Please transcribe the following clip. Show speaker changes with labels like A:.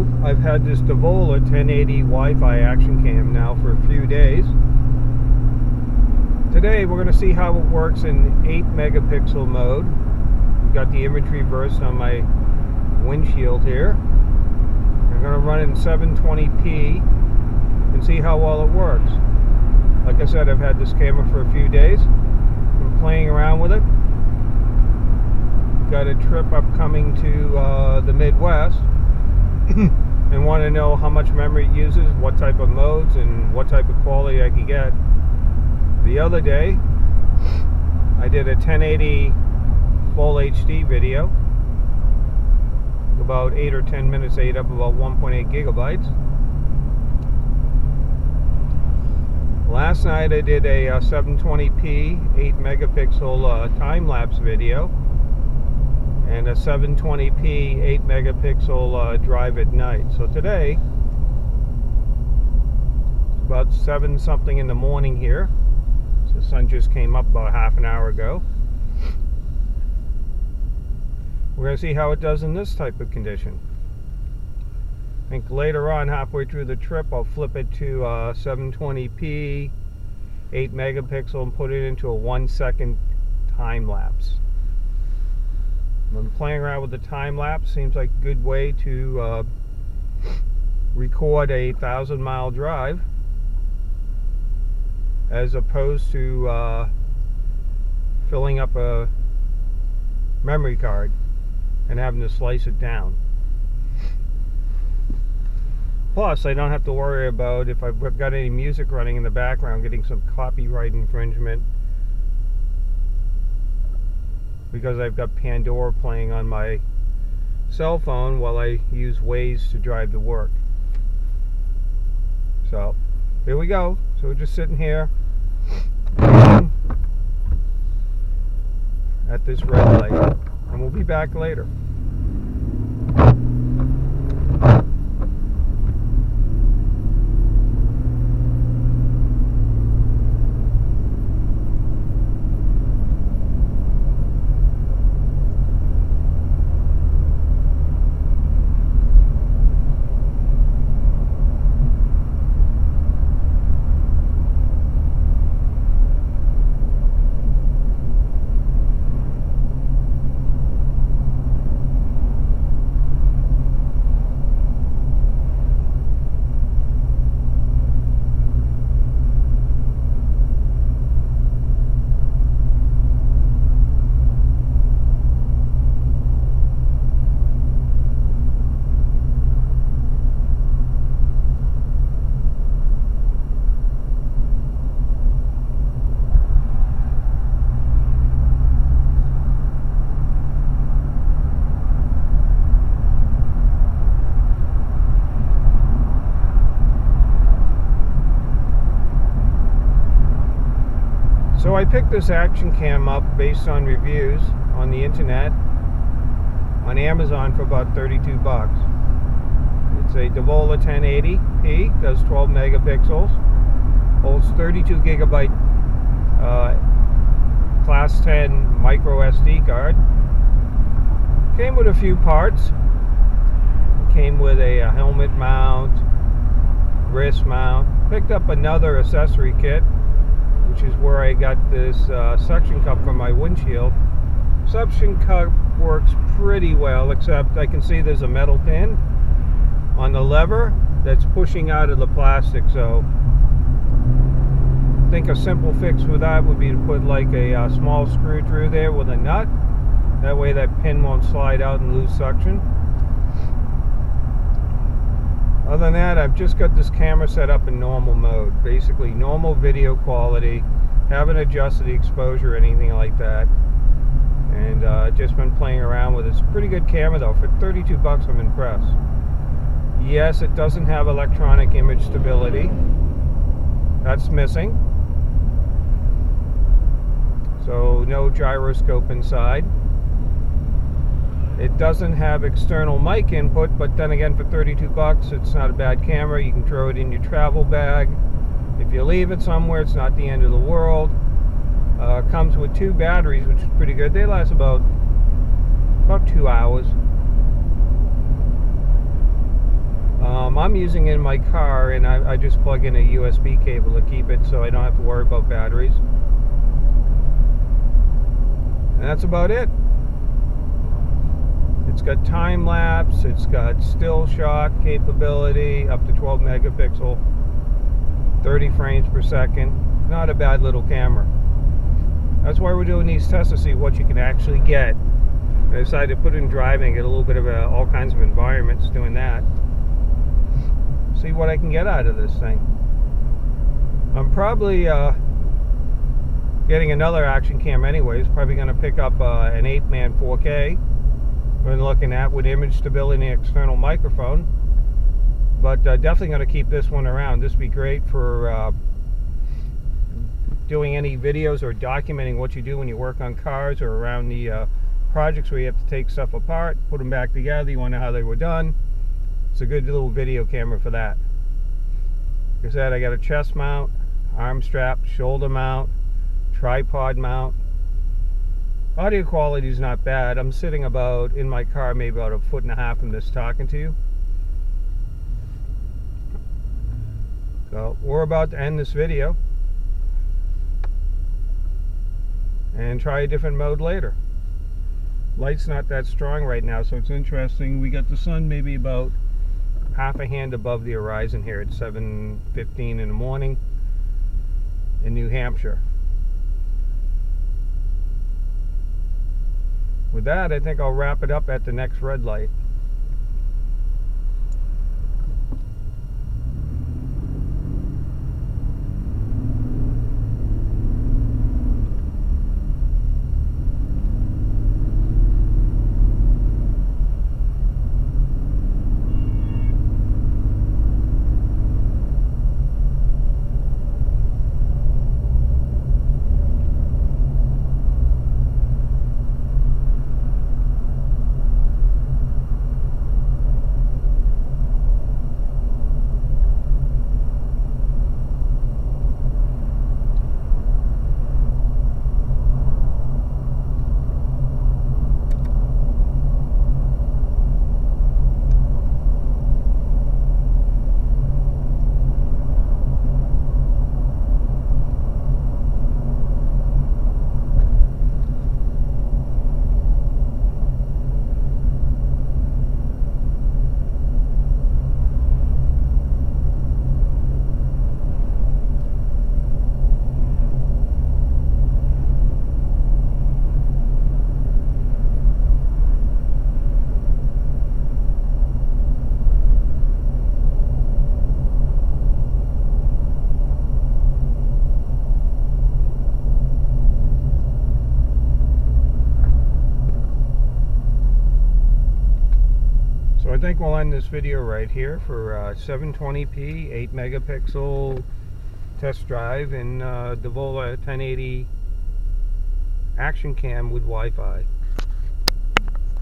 A: So I've had this Davola 1080 Wi-Fi action cam now for a few days. Today we're going to see how it works in 8 megapixel mode. We've got the image reversed on my windshield here. I'm going to run it in 720p and see how well it works. Like I said, I've had this camera for a few days. I'm playing around with it. Got a trip upcoming to the Midwest and want to know how much memory it uses, what type of modes, and what type of quality I can get. The other day I did a 1080 full HD video, about 8 or 10 minutes, ate up about 1.8 gigabytes. Last night I did a 720p 8 megapixel time-lapse video and a 720p 8 megapixel drive at night. So today, it's about 7 something in the morning here. So the sun just came up about half an hour ago. We're going to see how it does in this type of condition. I think later on, halfway through the trip, I'll flip it to 720p 8 megapixel and put it into a 1-second time lapse. I'm playing around with the time lapse. Seems like a good way to record a 1,000-mile drive as opposed to filling up a memory card and having to slice it down. Plus, I don't have to worry about if I've got any music running in the background getting some copyright infringement, because I've got Pandora playing on my cell phone while I use Waze to drive to work. So, here we go. So we're just sitting here at this red light, and we'll be back later. So I picked this action cam up based on reviews on the internet on Amazon for about 32 bucks. It's a Davola 1080p, does 12 megapixels, holds 32 gigabyte class 10 micro SD card. Came with a few parts. Came with a helmet mount, wrist mount. Picked up another accessory kit, which is where I got this suction cup for my windshield. Suction cup works pretty well, except I can see there's a metal pin on the lever that's pushing out of the plastic. So I think a simple fix for that would be to put like a small screw through there with a nut. That way that pin won't slide out and lose suction. Other than that, I've just got this camera set up in normal mode, basically normal video quality. Haven't adjusted the exposure or anything like that, and just been playing around with it. It's a pretty good camera though. For 32 bucks, I'm impressed. Yes, it doesn't have electronic image stability. That's missing. So no gyroscope inside. It doesn't have external mic input, but then again, for 32 bucks, it's not a bad camera. You can throw it in your travel bag. If you leave it somewhere, it's not the end of the world. Comes with 2 batteries, which is pretty good. They last about 2 hours. I'm using it in my car, and I just plug in a USB cable to keep it so I don't have to worry about batteries. And that's about it. It's got time lapse, it's got still shot capability, up to 12 megapixel, 30 frames per second. Not a bad little camera. That's why we're doing these tests, to see what you can actually get. I decided to put it in driving, get a little bit of all kinds of environments doing that. See what I can get out of this thing. I'm probably getting another action cam anyways. Probably going to pick up an 8-man 4K. We're looking at with image stability and external microphone. But definitely going to keep this one around. This would be great for doing any videos or documenting what you do when you work on cars or around the projects where you have to take stuff apart, put them back together. You want to know how they were done. It's a good little video camera for that. Like I said, I got a chest mount, arm strap, shoulder mount, tripod mount. Audio quality is not bad. I'm sitting about, in my car, maybe about 1.5 feet from this talking to you. So we're about to end this video and try a different mode later. Light's not that strong right now, so it's interesting. We got the sun maybe about half a hand above the horizon here at 7:15 in the morning in New Hampshire. With that, I think I'll wrap it up at the next red light. So I think we'll end this video right here for 720p, 8 megapixel test drive in Davola 1080 action cam with Wi-Fi.